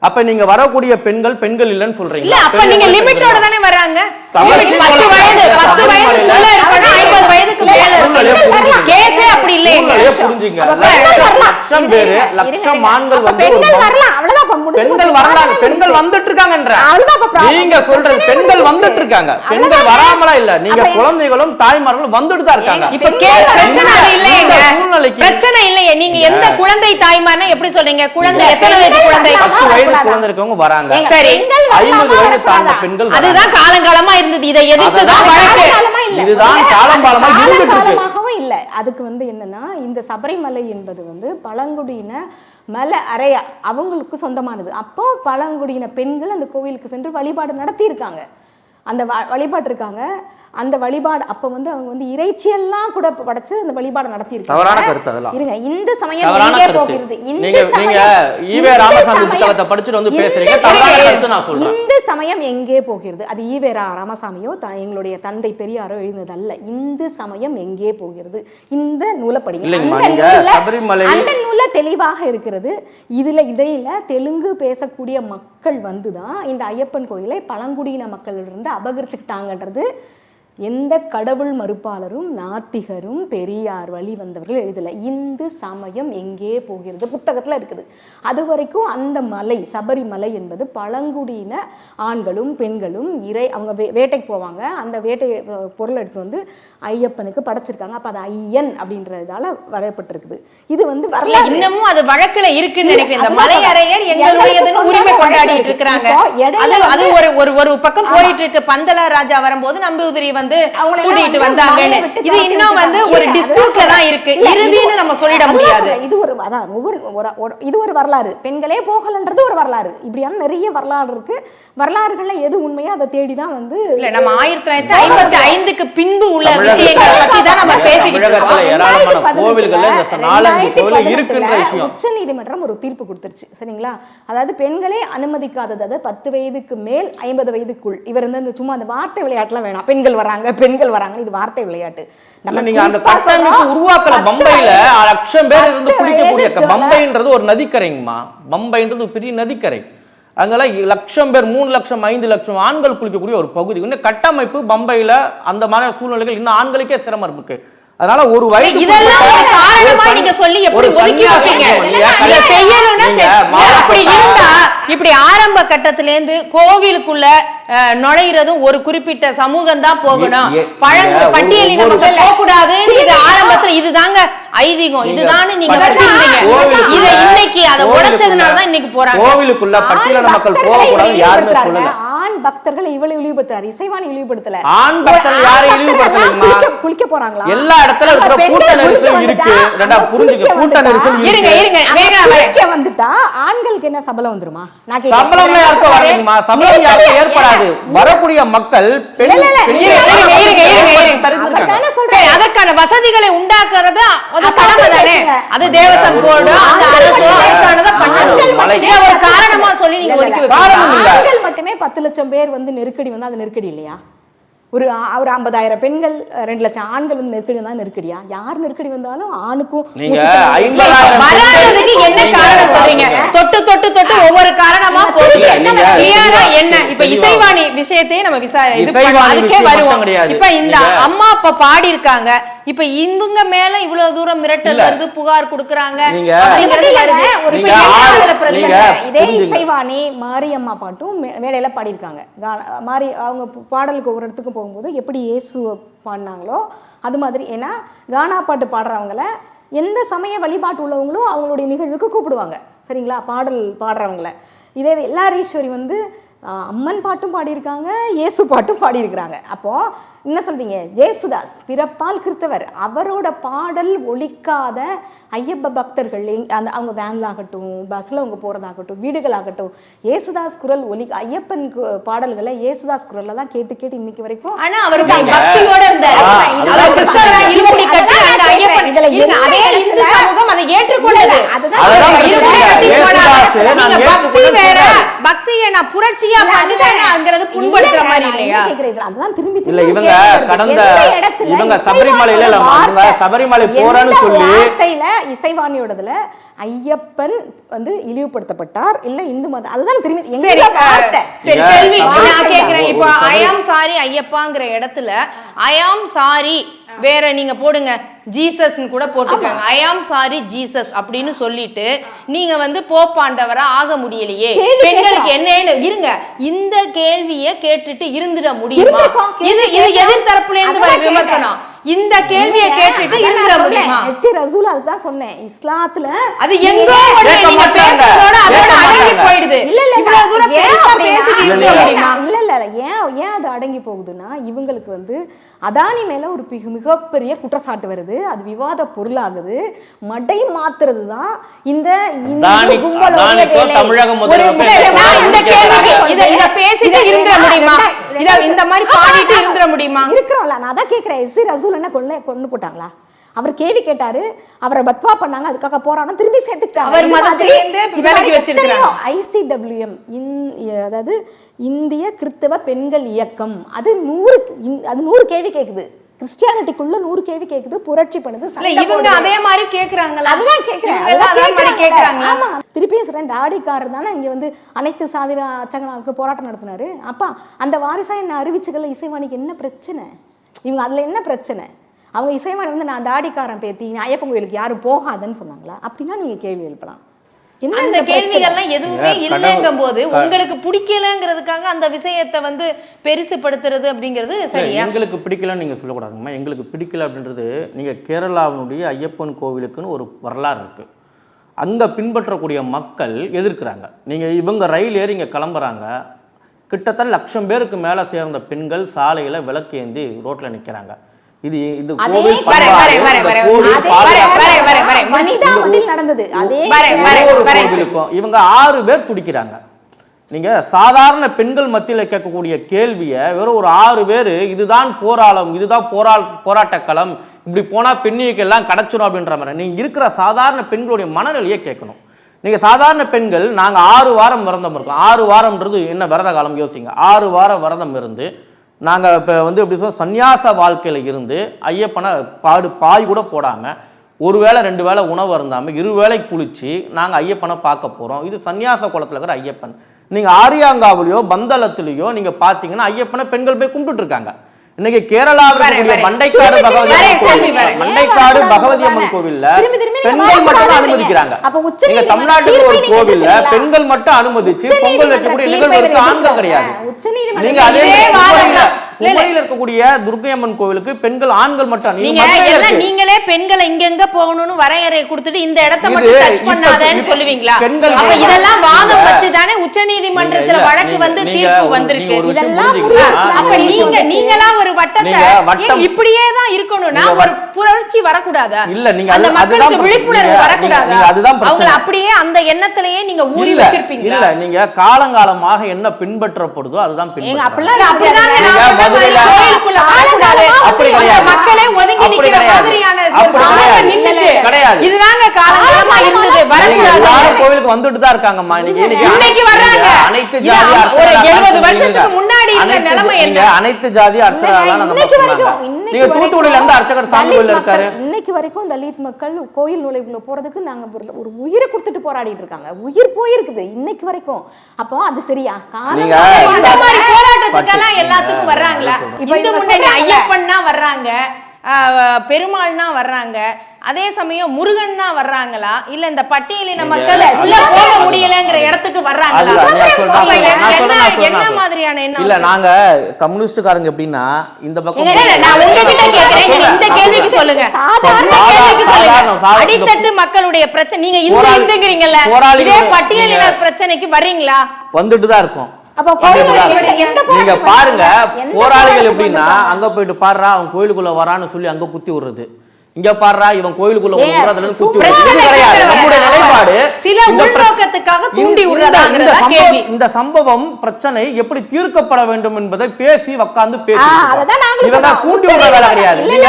அப்ப நீங்க வரக்கூடிய பெண்கள் இல்லன்னு சொல்றீங்க. இல்ல, அப்ப நீங்க லிமிட்டோட தானே வராங்க. 10 வயதுக்குள்ள இருக்கணும், 50 வயதுக்கு மேல இருக்கணும். கேஸே அப்படி இல்லைங்க. புரிஞ்சுங்க. லட்சம் பேரு, லட்சம் ஆண்கள் வந்து பெண்கள் வரலாம், பெண்கள் வந்துட்டு இருக்காங்கன்ற நீங்க சொல்றது. பெண்கள் வந்துட்டு இருக்காங்க, பெண்கள் வராமலா இல்ல. நீங்க குழந்தைகளும் தாய்மார்களும் வந்துட்டு தான் இருக்காங்க. இப்ப பிரச்சனை இல்லைங்க, பிரச்சனை இல்லையே. நீங்க எந்த குழந்தை தாய்மார்னா எப்படி சொல்றீங்க? குழந்தை எத்தனை வயது குழந்தை? 10 வயது குழந்தை இருக்கவங்க வராங்க. சரி, 50 வயது தாண்ட பெண்கள். அதுதான் காலங்காலமா இருந்தது. இதை எதிர்த்து தான் வழக்கு. இதுதான் காலங்காலமா இருந்துட்டு இருக்கு. இல்ல, அதுக்கு வந்து என்னன்னா, இந்த சபரிமலை என்பது வந்து பழங்குடியின மலை அறையா அவங்களுக்கு சொந்தமானது. அப்போ பழங்குடியின பெண்கள் அந்த கோவிலுக்கு சென்று வழிபாடு நடத்தி இருக்காங்க, அந்த வழிபாடு இருக்காங்க. அந்த வழிபாடு அப்ப வந்து அவங்க வந்து இறைச்சியெல்லாம் கூட படைச்சு அந்த வழிபாடு நடத்தி இருக்காங்க. இருங்க, இந்த சமயம் எங்கே போகிறது? இந்த சமயம் எங்கே போகிறது? அது ஈவேரா ராமசாமியோ எங்களுடைய தந்தை பெரியாரோ எழுந்ததல்ல. இந்த சமயம் எங்கே போகிறது? இந்த நூலை படிங்க. அந்த நூல தெளிவாக இருக்கிறது. இதுல இடையில தெலுங்கு பேசக்கூடிய மக்கள் வந்துதான் இந்த ஐயப்பன் கோயிலை பழங்குடியின மக்களிலிருந்து அபகரிச்சுக்கிட்டாங்கன்றது எந்த கடவுள் மறுப்பாளரும் நாத்திகரும் பெரியார் வழி வந்தவர்கள் எழுதலை. இந்து சமயம் எங்கே போகிறது புத்தகத்தில் இருக்குது. அது வரைக்கும் அந்த மலை சபரிமலை என்பது பழங்குடியின ஆண்களும் பெண்களும் அவங்க வேட்டைக்கு போவாங்க. அந்த வேட்டை பொருள் எடுத்து வந்து ஐயப்பனுக்கு படைச்சிருக்காங்க. அப்போ அது ஐயன் அப்படின்றதால வரையப்பட்டிருக்குது. இது வந்து இன்னமும் அது வழக்குல இருக்குன்னு நினைக்கிறேன். இந்த மலையறையர் எங்களுடைய உரிமை கொண்டாடிட்டு இருக்கிறாங்க. அது ஒரு பக்கம் போயிட்டு இருக்கு. பந்தல ராஜா வரும்போது நம்பூதிரி வந்து கூட்டிட்டு வந்தாங்கன்னு. இது இன்னும் வந்து ஒரு டிஸ்பியூட்ல தான் இருக்கு. இறுதின்னு நம்ம சொல்லிட முடியாது. இது ஒரு வரலாறு. பெண்களே போகலன்றது ஒரு வரலாறு. இப்படியான நிறைய வரலாறு இருக்கு. வரலாறுகள்ல எது உண்மையோ அதை தேடிதான் வந்து இல்ல நம்ம 1955க்கு பின்பு உள்ள விஷயங்களை பத்தி தான் நம்ம பேசிக்கிட்டு இருக்கோம். உச்ச நீதிமன்றம் ஒரு தீர்ப்பு கொடுத்துருச்சு, சரிங்களா? அதாவது பெண்களே அனுமதிக்காதது, அதாவது 10 வயதுக்கு மேல் 50 வயதுக்குள். இவர் வந்து சும்மா அந்த வார்த்தை விளையாட்டுலாம் வேணாம். பெண்கள் வராங்க, இது வார்த்தை விளையாட்டு. நீங்க அந்த கட்டமைப்பு உருவாக்கல. பம்பையில லட்சம் பேர் இருந்து குளிக்கக்கூடிய பம்பைன்றது ஒரு நதிக்கரைங்கம்மா. பம்பைன்றது பெரிய நதிக்கரை. அங்கெல்லாம் லட்சம் பேர், 3 லட்சம் 5 லட்சம் ஆண்கள் குளிக்கக்கூடிய ஒரு பகுதி. இன்னும் கட்டமைப்பு பம்பையில அந்த மாதிரி சூழ்நிலைகள் இன்னும் ஆண்களுக்கே சிரமம் இருக்கு. அதனால ஒரு வயது இதெல்லாம் ஒரு காரணமா நீங்க சொல்லி எப்படி ஒதுக்கி வைப்பீங்க? இத செய்யணும்னா அப்படி இருந்தா இப்படி ஆரம்ப கட்டத்துல இருந்து கோவிலுக்குள்ள நுழையிறதும் ஒரு குறிப்பிட்ட சமூகம் தான் போகணும், பட்டியலின மக்கள் போக கூடாதுன்னு இது ஆரம்பத்துல இதுதாங்க ஐதீகம், இதுதான் நீங்க வச்சிருந்தீங்க. இத இன்னைக்கு அதை உடைச்சதுனாலதான் இன்னைக்கு போறாங்க. கோவிலுக்குள்ள பட்டியலின மக்கள் போக கூடாது யாருமே சொல்லல. ஆண் பக்தர்களை இவ்வளவு இழிவுபடுத்துறாரு, இசைவாணி இழிவுபடுத்தல. ஆண் பக்தர்கள் யாரை இழிவுபடுத்தல? குளிக்க போறாங்களா? எல்லா இடத்துல இருக்கிற கூட்ட நெரிசல் இருக்கு. ரெண்டா புரிஞ்சுங்க, கூட்ட நெரிசல் இருக்கு. இருங்க குளிக்க வந்துட்டா ஆண்களுக்கு என்ன சபலம் வந்துருமா? நான் கேக்குறேன். சபலமே யாருக்கு வரணுமா? சபலம் யாருக்கு ஏற்படாது. வரக்கூடிய மக்கள் அதற்கான வசதிகளை உண்டாக்குறது அது கடமை தானே. அது தேவசம் போர்டு அந்த அரசோ அரசானதை பண்ணணும். ஒரு காரணமா சொல்லி நீங்க ஒதுக்கி வைப்பீங்க. ஆண்கள் மட்டுமே 10 லட்சம் பேர் வந்து நெருக்கடி வந்து அது நெருக்கடி இல்லையா? ஒரு 50,000 பெண்கள் 2 லட்சம் ஆண்கள் வந்து நெருக்கடி வந்தா நெருக்கடியா? யார் நெருக்கடி வந்தாலும் ஆணுக்கும் வராததுக்கு என்ன காரணம் சொல்றீங்க? தொட்டு தொட்டு தொட்டு ஒவ்வொரு காரணமா போகுது. என்ன இப்ப இசைவாணி விஷயத்தையே நம்ம அதுக்கே வருவோம். இப்ப இந்த அம்மா அப்பா பாடி இருக்காங்க, இப்ப இவங்க மேல இவ்வளவு தூரம் மிரட்டல் வருது, புகார் கொடுக்கறாங்க. இதே இசைவாணி மாரியம்மா பாட்டும் மேடையில பாடியிருக்காங்க. மாரி அவங்க பாடலுக்கு ஒரு இடத்துக்கு போகும்போது எப்படி இயேசு பாடினாங்களோ அது மாதிரி, ஏன்னா கானா பாட்டு பாடுறவங்கள எந்த சமய வழிபாட்டு உள்ளவங்களும் அவங்களுடைய நிகழ்வுக்கு கூப்பிடுவாங்க, சரிங்களா? பாடல் பாடுறவங்கள. இதே எல்லாரீஸ்வரி வந்து அம்மன் பாட்டும் பாடியிருக்காங்க, இயேசு பாட்டும் பாடியிருக்கிறாங்க. அப்போ என்ன சொல்வீங்க? ஜேசுதாஸ் பிறப்பால் கிறிஸ்தவர், அவரோட பாடல் ஒலிக்காத ஐயப்ப பக்தர்கள் அந்த அவங்க வேன்ல ஆகட்டும், பஸ்ல அவங்க போறதாகட்டும், வீடுகளாகட்டும், இயேசுதாஸ் குரல் ஐயப்பன் பாடல்களை இயேசுதாஸ் குரல்ல தான் கேட்டு கேட்டு இன்னைக்கு வரைக்கும். ஆனா அவர் பக்தியோட இருந்தார். பக்தியை நான் புரட்சியா பண்ணுவேங்கிறது புண்படுத்துற மாதிரி இல்லையா? அதுதான் திரும்பி இல்ல இவங்க கடந்த இவங்க சபரிமலை போறன்னு சொல்லி இசைவாணியோடதுல ஐயப்பன் வந்து இழிவுபடுத்தப்பட்டார் இல்ல இந்து மதம், அதுதான் திரும்பி நான் கேக்குறேன். இப்போ ஐ ஆம் சாரி ஐயப்பாங்கிற இடத்துல ஐ ஆம் சாரி வேற நீங்க போடுங்க, ஜீசஸ் கூட போட்டுக்கோங்க. ஐ ஆம் சாரி ஜீசஸ் அப்படின்னு சொல்லிட்டு நீங்க வந்து போப்பாண்டவரா ஆக முடியலையே, பெண்களுக்கு என்ன இருங்க, இந்த கேள்வியை கேட்டுட்டு இருந்துட முடியுமா? இது எதிர்த்தரப்புல இருந்து வர விமர்சனம். இந்த கேள்வியை கேட்டுட்டு இருந்துட முடியுமா? ரசூல் அதுதான் சொன்னேன், இஸ்லாத்துல அது எங்கோ நீங்க பேசுறதோட அதோட அடங்கி போயிடுது. இல்ல இல்ல இவ்வளவு தூரம் பெருசா பேசிட்டு இருக்க முடியுமா? இல்ல இல்ல ஏன் அது அடங்கி போகுதுன்னா, இவங்களுக்கு வந்து அதானி மேல ஒரு மிகப்பெரிய குற்றச்சாட்டு வருது, அது விவாத பொருளாகுது. மடை மாத்துறது தான் இந்த கும்பலோட இந்த மாதிரி பாடிட்டு இருந்துட முடியுமா? இருக்கிறோம்ல, நான் அதான் கேட்கிறேன். ரசூல் என்ன கொண்டு போட்டாங்களா? அவர் கேள்வி கேட்டாரு, அவரை பத்வா பண்ணாங்க, அதுக்காக போராட்டம் திரும்பி சேர்த்துக்கிட்டாங்க. ICWM அதாவது இந்திய கிறிஸ்தவ பெண்கள் இயக்கம், அது 100 கேள்வி கேக்குது. கிறிஸ்டியானிட்டிக்குள்ள 100 கேள்வி கேக்குது, புரட்சி பண்ணுது. இவங்க அதே மாதிரி கேக்குறாங்களா? அதுதான் கேக்குறேன். ஆமா, திருப்பி சொல்றேன், தாடிக்காரர் தானே இங்க வந்து அனைத்து சாதி அச்சங்களுக்கு போராட்டம் நடத்தினாரு. அப்பா அந்த வாரிசா என்ன அறிவிச்சுக்கல, இசைவாணிக்கு என்ன பிரச்சனை? இவங்க அதுல என்ன பிரச்சனை? அவங்க இசைவாணி வந்து நான் தாடிக்காரன் பேத்தி, ஐயப்பன் கோயிலுக்கு யாரும் போகாதுன்னு சொன்னாங்களா? அப்படின்னா நீங்க கேள்வி எழுப்பலாம். அந்த கேள்விகள்லாம் எதுவுமே இல்லைங்கும் போது உங்களுக்கு பிடிக்கலங்கிறதுக்காக அந்த விஷயத்தை வந்து பெருசுப்படுத்துறது அப்படிங்கிறது சரியா? எங்களுக்கு பிடிக்கலன்னு நீங்க சொல்லக்கூடாதுங்கம்மா. எங்களுக்கு பிடிக்கல அப்படின்றது, நீங்க கேரளாவினுடைய ஐயப்பன் கோவிலுக்குன்னு ஒரு வரலாறு இருக்கு, அங்க பின்பற்றக்கூடிய மக்கள் எதிர்க்கிறாங்க. நீங்க இவங்க ரயில் ஏறி இங்க கிளம்புறாங்க, கிட்டத்தட்ட 1,00,000 பேருக்கு மேல சேர்ந்த பெண்கள் சாலையில விளக்கேந்தி ரோட்ல நிக்கிறாங்க. இது கோவில் கோவிலுக்கும் இவங்க 6 பேர் துடிக்கிறாங்க. நீங்க சாதாரண பெண்கள் மத்தியில கேட்கக்கூடிய கேள்வியை வெறும் ஒரு 6 பேர், இதுதான் போராளம், இதுதான் போராட்ட களம், இப்படி போனா பெண்ணியக்கு எல்லாம் கிடைச்சிடும் அப்படின்ற மாதிரி நீங்க இருக்கிற சாதாரண பெண்களுடைய மனநிலையை கேட்கணும். நீங்க சாதாரண பெண்கள் நாங்க 6 வாரம் விரதம் இருக்கோம். 6 வாரம்ன்றது என்ன விரத காலம் யோசிங்க. 6 வாரம் விரதம் இருந்து நாங்க இப்ப வந்து எப்படி சொல்ல சன்னியாச வாழ்க்கையில இருந்து ஐயப்பனை பாய் கூட போடாம, ஒரு வேளை 2 வேளை உணவு இருந்தாம 2 வேளை குளிச்சு நாங்க ஐயப்பனை பார்க்க போறோம். இது சன்னியாச குளத்துல இருக்கிற ஐயப்பன். நீங்க ஆரியாங்காவிலையோ பந்தளத்திலேயோ நீங்க பாத்தீங்கன்னா ஐயப்பனை பெண்கள் போய் கும்பிட்டு இருக்காங்க. இன்னைக்கு கேரளாவில் மண்டைக்காடு பகவதி அம்மன் கோவில்ல பெண்கள் மட்டும் அனுமதிக்கிறாங்க. நீங்க தமிழ்நாட்டுல ஒரு கோவில்ல பெண்கள் மட்டும் அனுமதிச்சு பொங்கல் வைக்கக்கூடிய நிகழ்வுக்கு ஆண்கள் கிடையாது. நீங்க அதே குமரியில் இருக்கக்கூடிய துர்க்கையம்மன் கோவிலுக்கு பெண்கள் ஆண்கள் மட்டும். நீங்களே பெண்களை இங்கெங்க போகணும்னு வரையறை கொடுத்துட்டு இந்த இடத்தை மட்டும் டச் பண்ணாதேன்னு சொல்லுவீங்களா? அப்ப இதெல்லாம் வாதம் வச்சு தானே உச்சநீதிமன்றத்துல வழக்கு வந்து தீர்ப்பு வந்திருக்கு. அப்ப நீங்களா ஒரு வட்டத்தை இப்படியே தான் இருக்கணும்னா ஒரு புரட்சி வரக்கூடாதா? இல்ல, நீங்க அந்த மக்களுக்கு விழிப்புணர்வு வரக்கூடாதா? அவங்க அப்படியே அந்த எண்ணத்திலேயே நீங்க ஊறி வச்சிருப்பீங்க. இல்ல, நீங்க காலங்காலமாக என்ன பின்பற்றப்படுதோ அதுதான் மக்களே ஒதுங்கி நிக்கிற மாதிரியான சமூகம் நின்னுச்சு. இதுதாங்க காலகாலமா இருந்தது. எல்லாரும் கோயிலுக்கு வந்துட்டு தான் இருக்காங்கம்மா. இன்னைக்கு வர்றாங்க. அனைத்து ஜாதி ஒரு 70 வருஷத்துக்கு முன்னாடி இருந்த நிலைமை என்ன? அனைத்து ஜாதி அர்ச்சகர்களா நீங்க தூத்துக்குடியில இருந்து அர்ச்சகர் சாமி கோயில் இருக்காரு. இன்னைக்கு வரைக்கும் தலித் மக்கள் கோயில் நுழைவுக்குள்ள போறதுக்கு நாங்க ஒரு உயிரை கொடுத்துட்டு போராடிட்டு இருக்காங்க. உயிர் போயிருக்குது இன்னைக்கு வரைக்கும். அப்போ அது சரியா? நீங்க இந்த மாதிரி போராட்டத்துக்கெல்லாம் எல்லாத்துக்கும் வர்றாங்களா? இந்து முன்னணி ஐயப்பன்னா வர்றாங்க, பெருமாள்னா வர்றாங்க, அதே சமயம் முருகன்னா வர்றாங்களா, இல்ல இந்த பட்டியலின மக்கள் உள்ள போக முடியலங்கிற இடத்துக்கு வர்றாங்களா? என்ன மாதிரியான எண்ணம்? இல்ல நாங்க கம்யூனிஸ்டுக்காரங்க எப்படின்னா இந்த பக்கம் நான் உங்ககிட்ட கேக்குறேன், நீங்க இந்த கேள்விக்கு சொல்லுங்க. அடித்தட்டு மக்களுடைய பிரச்சனை, நீங்க இந்துங்கிறீங்கல்ல, இதே பட்டியலின பிரச்சனைக்கு வர்றீங்களா? வந்துட்டு தான் இருக்கும். நீங்க பாருங்க, போராளிகள் எப்படின்னா அங்க போயிட்டு பாடுறா அவன் கோயிலுக்குள்ள வரான்னு சொல்லி அங்க குத்தி விடுறது, இங்க பாடுறா இவன் கோயிலுக்குள்ள குத்தி விடுறது. நம்முடைய நிலைப்பாடு சில உள்நோக்கத்துக்காக தூண்டி விடுறதாங்கிறத கேள்வி. இந்த சம்பவம் பிரச்சனை எப்படி தீர்க்கப்பட வேண்டும் என்பதை பேசி உட்கார்ந்து பேசி இதெல்லாம் தூண்டி விடுற வேலை கிடையாது. நீங்க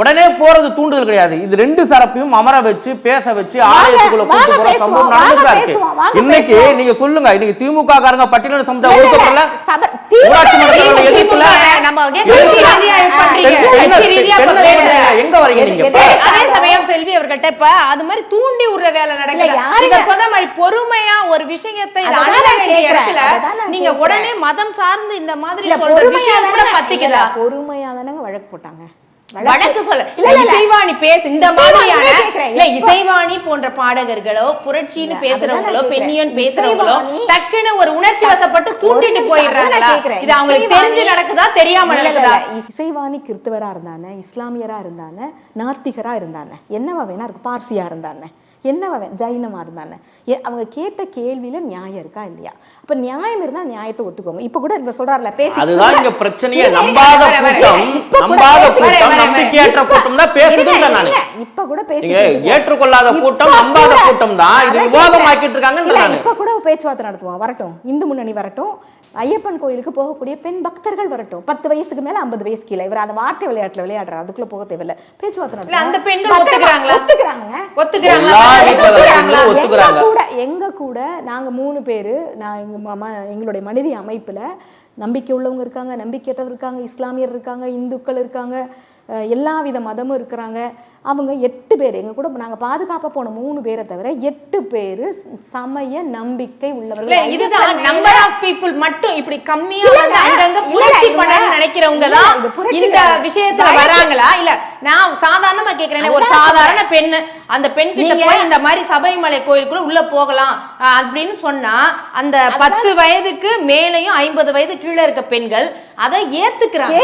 உடனே போறது தூண்டுதல் கிடையாது. இது ரெண்டு தரப்பையும் அமர வச்சு பேச வச்சு ஆலயத்துக்குள்ள கூட்டு போற சம்பவம் நடந்துட்டு இருக்கு. இன்னைக்கு நீங்க சொல்லுங்க, இன்னைக்கு திமுக காரங்க பட்டியலின சமுதாயம் ஒடுக்கப்படல, ஊராட்சி மன்றங்களுடைய எதிர்ப்புல எங்க வரீங்க? அதே சமயம் செல்வி அவர்கள்ட்ட இப்ப அது மாதிரி தூண்டி விடுற வேலை நடக்குது. சொன்ன மாதிரி பொறுமையா ஒரு விஷயத்தை அணுக வேண்டிய இடத்துல நீங்க உடனே மதம் சார்ந்து இந்த மாதிரி சொல்ற விஷயம் கூட பத்திக்குதா? பொறுமையா தானங்க வழக்கு போட்டாங்க. வழக்கு சொல்ல இசைவாணி பேசு இந்த மாதிரியான இல்ல இசைவாணி போன்ற பாடகர்களோ புரட்சின்னு பேசுறவங்களோ பெண்ணியன் பேசுறவங்களோ டக்குன்னு ஒரு உணர்ச்சி வசப்பட்டு தூண்டிட்டு போயிடுறாங்களா? இது அவங்களுக்கு தெரிஞ்சு நடக்குதா தெரியாம நடக்குதா? இசைவாணி கிறிஸ்தவரா இருந்தானே, இஸ்லாமியரா இருந்தானே, நாஸ்திகரா இருந்தானே, என்னவா வேணா இருக்கு, பார்சியா இருந்தானே, என்னவா ஜைனமா இருந்தானே, அவங்க கேட்ட கேள்வியில நியாயம் இருக்கா இல்லையா? அப்ப நியாயம் இருந்தா நியாயத்தை ஒத்துக்கோங்க. இப்ப கூட இப்ப சொல்றாருல பேசி அதுதான் இங்க பிரச்சனையே. நம்பாத கூட்டம் நம்பிக்கையற்ற கூட்டம் தான் பேசுதுன்ற நான். இப்ப கூட பேசி ஏற்றுக்கொள்ளாத கூட்டம் நம்பாத கூட்டம் தான் இது விவாதமாக்கிட்டு இருக்காங்க. இப்ப கூட பேச்சுவார்த்தை நடத்துவோம். வரட்டும், இந்து முன்னணி வரட்டும், ஐயப்பன் கோயிலுக்கு போகக்கூடிய பெண் பக்தர்கள் வரட்டும். 10 வயசுக்கு மேல 50 வயசு கீழே இவர் அந்த வார்த்தை விளையாட்டுல விளையாடுறாரு, அதுக்குள்ள போக தேவையில்ல. பேச்சுவார்த்தை நடத்தும். அந்த பெண்கள் ஒத்துக்கிறாங்களா? எங்க கூட நாங்க 3 பேரு, நான் எங்களுடைய மனித அமைப்புல நம்பிக்கை உள்ளவங்க இருக்காங்க, நம்பிக்கையற்றவர் இருக்காங்க, இஸ்லாமியர் இருக்காங்க, இந்துக்கள் இருக்காங்க, எல்லா வித மதமும் இருக்கிறாங்க. அவங்க 8 பேர் எங்க கூட நாங்க பாதுகாப்பா போன 3 பேரை தவிர 8 பேரு சமய நம்பிக்கை உள்ளவர்கள். இதுதான் நம்பர் ஆஃப் பீப்புள் மட்டும் இப்படி கம்மியா வந்து அங்கங்க புரட்சி பண்ணணும்னு நினைக்கிறவங்க தான் இந்த விஷயத்துல வராங்களா? இல்ல நான் சாதாரணமா கேக்குறேன், ஒரு சாதாரண பெண் அந்த பெண் கிட்ட போய் இந்த மாதிரி சபரிமலை கோயிலுக்குள்ள உள்ள போகலாம் அப்படின்னு சொன்னா அந்த 10 வயதுக்கு மேலையும் 50 வயது கீழே இருக்க பெண்கள் அதை ஏத்துக்கிறாங்க.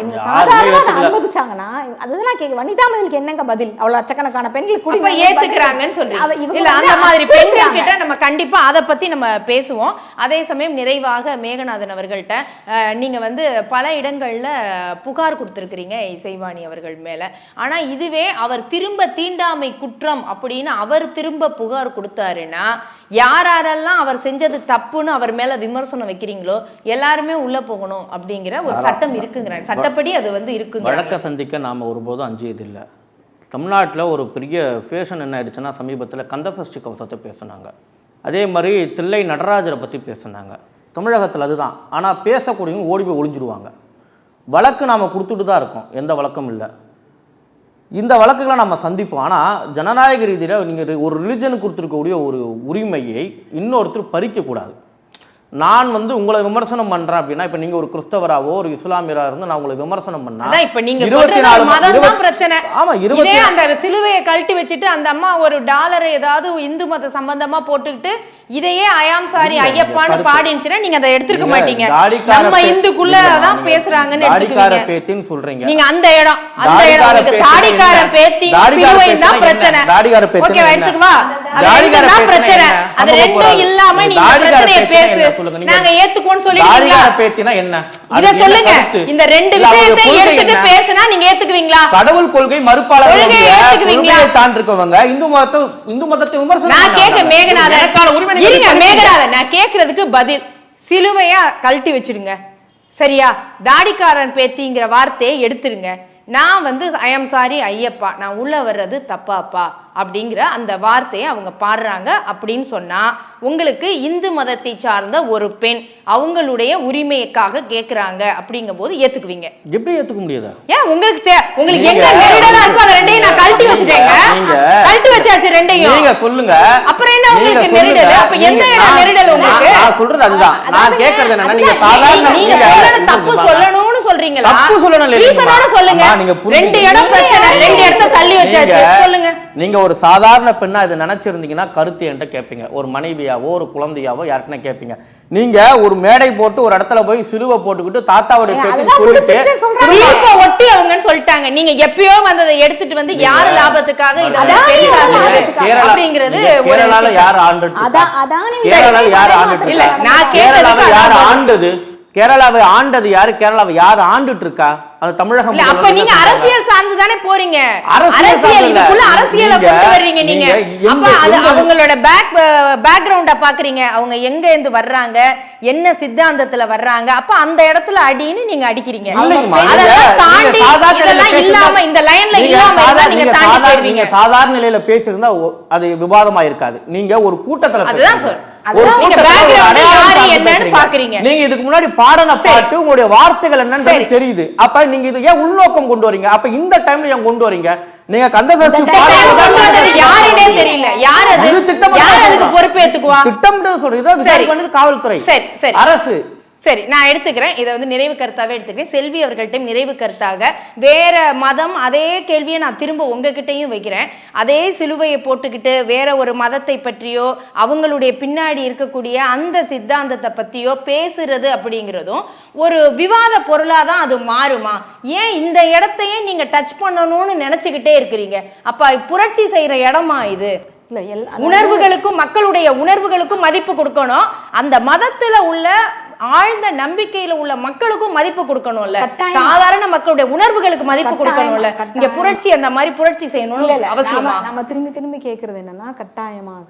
இவங்க சாதாரணமா அனுமதிச்சாங்கன்னா அதுதான் கேட்க வனிதாமதிக்கு என்னங்க பதில்? அவ்வளவு லட்சக்கணக்கான பெண்கள் குடிமை ஏத்துக்கிறாங்கன்னு சொல்றீங்க. இல்ல அந்த மாதிரி பெண்கள் கிட்ட நம்ம கண்டிப்பா அதை பத்தி நம்ம பேசுவோம். அதே சமயம் நிறைவாக மேகநாதன் அவர்கள்ட்ட நீங்க வந்து பல இடங்கள்ல புகார் கொடுத்திருக்கிறீங்க இசைவாணி அவர்கள் மேல. ஆனா இதுவே அவர் திரும்ப தீண்டாமை குற்றம் அப்படின்னு அவர் திரும்ப புகார் கொடுத்தாருன்னா யாரெல்லாம் அவர் செஞ்சது தப்புன்னு அவர் மேல விமர்சனம் வைக்கிறீங்களோ எல்லாருமே உள்ள போகணும் அப்படிங்கிற ஒரு சட்டம் இருக்குங்கிறாங்க. சட்டப்படி அது வந்து இருக்குங்க. வழக்க சந்திக்க நாம ஒருபோதும் அஞ்சியதில்லை. தமிழ்நாட்டில் ஒரு பெரிய ஃபேஷன் என்ன ஆயிடுச்சுன்னா, சமீபத்தில் கந்தசஷ்டி கவசத்தை பேசுனாங்க, அதே மாதிரி தில்லை நடராஜரை பற்றி பேசுனாங்க. தமிழகத்தில் அதுதான். ஆனால் பேசக்கூடியவங்க ஓடி போய் ஒளிஞ்சிடுவாங்க. வழக்கு நாம் கொடுத்துட்டு தான் இருக்கோம், எந்த வழக்கம் இல்லை. இந்த வழக்குகளை நம்ம சந்திப்போம். ஆனால் ஜனநாயக ரீதியில் நீங்கள் ஒரு ரிலிஜனுக்கு கொடுத்துருக்கக்கூடிய ஒரு உரிமையை இன்னொருத்தர் பறிக்கக்கூடாது. நான் வந்து உங்களை விமர்சனம் பண்றேன் அப்படின்னா, இப்ப நீங்க ஒரு கிறிஸ்தவராவோ ஒரு இஸ்லாமியரா இருந்து நான் உங்களை விமர்சனம் பண்ணா இப்ப நீங்க 24 பிரச்சனை. ஆமா, இதே அந்த சிலுவையை கழட்டி வச்சுட்டு அந்த அம்மா ஒரு டாலர் ஏதாவது இந்து மத சம்பந்தமா போட்டுக்கிட்டு இதையே ஐயாம் சாரி ஐயப்பான்னு பாடிச்சுன்னா நீங்க அதை எடுத்துக்க மாட்டீங்க. நம்ம இந்துக்குள்ளதான் பேசுறாங்கன்னு பேத்தின்னு சொல்றீங்க. நீங்க அந்த இடம் தாடிக்கார பேத்தி சிலுவை தான் பிரச்சனை. ஓகே, எடுத்துக்குவா பிரச்சனை. அது ரெண்டும் இல்லாம நீங்க பிரச்சனையை பேசு, நாங்க ஏத்துக்கோன்னு சொல்லிட்டீங்களா? பேத்தினா என்ன இத சொல்லுங்க. இந்த ரெண்டு விஷயத்தை எடுத்துட்டு பேசினா நீங்க ஏத்துக்குவீங்களா? கடவுள் கொள்கை மறுப்பாளர்கள் ஏத்துக்குவீங்களா? தான் இருக்கவங்க இந்து மதத்தை விமர்சனம் நான் கேக்க மேகநாதன் இருங்க. மேகநாதன், நான் கேக்குறதுக்கு பதில் சிலுவையா கழட்டி வச்சிருங்க, சரியா? தாடிக்காரன் பேத்திங்கிற வார்த்தையை எடுத்துருங்க. நான் வந்து ஐ ஆம் சாரி ஐயப்பா, நான் உள்ள வர்றது தப்பாப்பா அப்படிங்கிற அந்த வார்த்தையை அவங்க பாடுறாங்க அப்படின்னு சொன்னா, உங்களுக்கு இந்து மதத்தை சார்ந்த ஒரு பெண் அவங்களுடைய உரிமைக்காக கேட்கறாங்க அப்படிங்கும் போது ஏத்துக்குவீங்க? எப்படி ஏத்துக்க முடியாது? ஏன் உங்களுக்கு உங்களுக்கு எங்க நெருடலா இருக்கோ அந்த ரெண்டையும் நான் கழட்டி வச்சிட்டேங்க. கழட்டி வச்சாச்சு ரெண்டையும். நீங்க சொல்லுங்க. அப்புறம் என்ன உங்களுக்கு நெருடல்? அப்ப எந்த இடம் நெருடல் உங்களுக்கு? நான் சொல்றது அதுதான். நான் கேக்குறது என்னன்னா, நீங்க சாதாரண நீங்க சொல்றது தப்பு சொல்லணும்னு சொல்றீங்களா? தப்பு சொல்லணும் இல்ல. ரீசனோட சொல்லுங்க. ரெண்டு இடம் பிரச்சனை, ரெண்டு இடத்தை தள்ளி வச்சாச்சு. சொல்லுங்க. நீங்க ஒரு சாதாரண பெண்ணா இதை நினைச்சிருந்தீங்கன்னா கருத்து என்கிட்ட கேட்பீங்க. ஒரு மனைவியாவோ ஒரு குழந்தையாவோ யாருக்குன்னா கேட்பீங்க. நீங்க ஒரு மேடை போட்டு ஒரு இடத்துல போய் சிலுவை போட்டுக்கிட்டு தாத்தாவோட பேச்சு சொல்லிட்டு தீர்ப்பை ஒட்டி அவங்கன்னு சொல்லிட்டாங்க. நீங்க எப்பயோ வந்ததை எடுத்துட்டு வந்து யாரு லாபத்துக்காக இதை அப்படிங்கிறது கேரளால யார் ஆண்டு? கேரளால யார் ஆண்டு? இல்ல, நான் கேரளால யார் ஆண்டது? கேரளாவை ஆண்டது யாரு? கேரளாவை யார் ஆண்டுட்டு இருக்கா? அது தமிழகம். அப்ப நீங்க அரசியல் சார்ந்து தானே போறீங்க. அரசியல் இதுக்குள்ள அரசியலை கொண்டு வர்றீங்க நீங்க. அப்ப அது அவங்களோட பேக்ரவுண்ட பாக்குறீங்க. அவங்க எங்க இருந்து வர்றாங்க, என்ன சித்தாந்தத்துல வர்றாங்க, அப்ப அந்த இடத்துல அடின்னு நீங்க அடிக்கிறீங்க. அதெல்லாம் தாண்டி இதெல்லாம் இல்லாம இந்த லைன்ல இல்லாம நீங்க தாண்டி போயிருவீங்க. சாதாரண நிலையில பேசியிருந்தா அது விவாதமா இருக்காது. நீங்க ஒரு கூட்டத்துல அதுதான் சொல்றேன். நீங்க இதுக்கு முன்னாடி பாடன பாட்டு உங்களுடைய வார்த்தைகள் என்னன்னு தெரியுது. அப்ப நீங்க இது ஏன் உள்நோக்கம் கொண்டு வரீங்க? அப்ப இந்த டைம்ல ஏன் கொண்டு வரீங்க? நீங்க கந்தசஷ்டி யாருனே தெரியல. யார் அது? யார் அதுக்கு பொறுப்பேத்துக்குவா? திட்டம்ன்றது சொல்றது காவல்துறை, அரசு. சரி, நான் எடுத்துக்கிறேன். இதை வந்து நிறைவு கருத்தாவே எடுத்துக்கிறேன். செல்வி அவர்கள்ட்ட நிறைவு கருத்தாக வேற மதம், அதே கேள்வியை நான் திரும்ப உங்ககிட்டையும் வைக்கிறேன். அதே சிலுவையை போட்டுக்கிட்டு வேற ஒரு மதத்தை பற்றியோ அவங்களுடைய பின்னாடி இருக்கக்கூடிய அந்த சித்தாந்தத்தை பற்றியோ பேசுறது அப்படிங்கிறதும் ஒரு விவாத பொருளாக தான் அது மாறுமா? ஏன் இந்த இடத்தையே நீங்க டச் பண்ணணும்னு நினைச்சுக்கிட்டே இருக்கிறீங்க? அப்ப புரட்சி செய்யற இடமா இது? உணர்வுகளுக்கும் மக்களுடைய உணர்வுகளுக்கும் மதிப்பு கொடுக்கணும். அந்த மதத்துல உள்ள ஆழ்ந்த நம்பிக்கையில உள்ள மக்களுக்கும் மதிப்பு கொடுக்கணும்ல. சாதாரண மக்களுடைய உணர்வுகளுக்கு மதிப்பு கொடுக்கணும்ல. இங்க புரட்சி அந்த மாதிரி புரட்சி செய்யணும்னு அவசியமா? நம்ம திரும்பி திரும்பி கேட்கறது என்னன்னா, கட்டாயமாக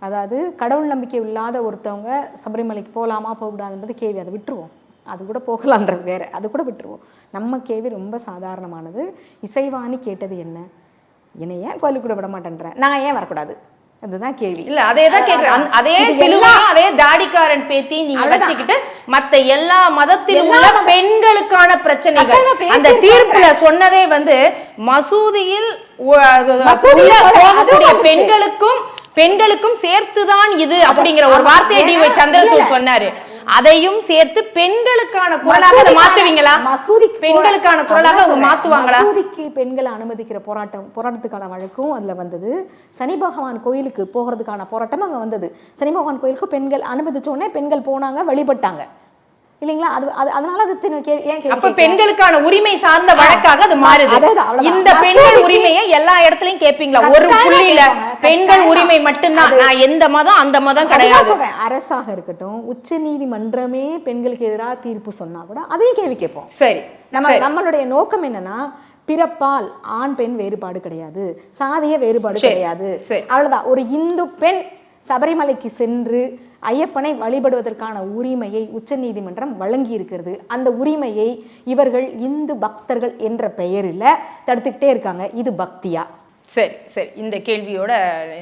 அதாவது கடவுள் நம்பிக்கை இல்லாத ஒருத்தவங்க சபரிமலைக்கு போகலாமா போகக்கூடாதுன்றது கேள்வி. அதை விட்டுருவோம். அது கூட போகலான்றது வேற, அது கூட விட்டுருவோம். நம்ம கேள்வி ரொம்ப சாதாரணமானது. இசைவாணி கேட்டது என்ன? என்னை ஏன் கோயிலுக்கு கூட விட மாட்டேன்றேன், நான் ஏன் வரக்கூடாது? அதுதான் கேள்வி. இல்ல, அதேதான் கேக்குறேன். அதே சிலுவையும் அதே தாடிக்காரன் பேத்தி நீங்க வச்சுக்கிட்டு மத்த எல்லா மதத்திலும் உள்ள பெண்களுக்கான பிரச்சனைகள் அந்த தீர்ப்புல சொன்னதே வந்து மசூதியில் போகக்கூடிய பெண்களுக்கும் சேர்த்துதான் இது அப்படிங்கிற ஒரு வார்த்தையை டி.ஒய். சந்திரசூட் சொன்னாரு. அதையும் சேர்த்து பெண்களுக்கான குரலாக அதை மாத்துவீங்களா? மசூதிக்கு பெண்களுக்கான குரலாக அவங்க மாத்துவாங்களா? மசூதிக்கு பெண்களை அனுமதிக்கிற போராட்டத்துக்கான வழக்கும் அதுல வந்தது. சனி பகவான் கோயிலுக்கு போகிறதுக்கான போராட்டம் அங்க வந்தது. சனி பகவான் கோயிலுக்கு பெண்கள் அனுமதிச்ச உடனே பெண்கள் போனாங்க, வழிபட்டாங்க இல்லைங்களா? அதனால அது பெண்களுக்கான உரிமை சார்ந்த வழக்காக அது மாறுது. இந்த பெண்கள் உரிமையை எல்லா இடத்துலயும் கேட்பீங்களா? ஒரு புள்ளியில பெண்கள் உரிமை மட்டும்தான், நான் எந்த மதம் அந்த மதம் கிடையாது. அரசாக இருக்கட்டும், உச்ச நீதிமன்றமே பெண்களுக்கு எதிராக தீர்ப்பு சொன்னா கூட அதையும் கேள்வி கேட்போம். சரி, நம்மளுடைய நோக்கம் என்னன்னா, பிறப்பால் ஆண் பெண் வேறுபாடு கிடையாது, சாதிய வேறுபாடு கிடையாது. அவ்வளவுதான். ஒரு இந்து பெண் சபரிமலைக்கு சென்று ஐயப்பனை வழிபடுவதற்கான உரிமையை உச்ச நீதிமன்றம் வழங்கி இருக்கிறது. அந்த உரிமையை இவர்கள் இந்து பக்தர்கள் என்ற பெயரில் தடுத்துக்கிட்டே இருக்காங்க. இது பக்தியா? சரி சரி, இந்த கேள்வியோட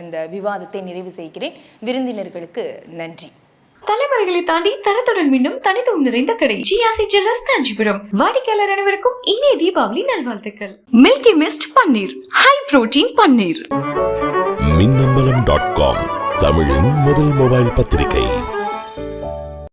இந்த விவாதத்தை நிறைவு செய்கிறேன். விருந்தினர்களுக்கு நன்றி. தலைமுறைகளை தாண்டி தரத்துடன் மீண்டும் தனித்துவம் நிறைந்த கடை ஜிஆர்சி ஜுவல்லர்ஸ் காஞ்சிபுரம். வாடிக்கையாளர் அனைவருக்கும் இனிய தீபாவளி நல்வாழ்த்துக்கள். மில்கி மிஸ்ட் பன்னீர், ஹை புரோட்டீன் பன்னீர். மின்னம்பலம்.com தமிழின் முதல் மொபைல் பத்திரிகை.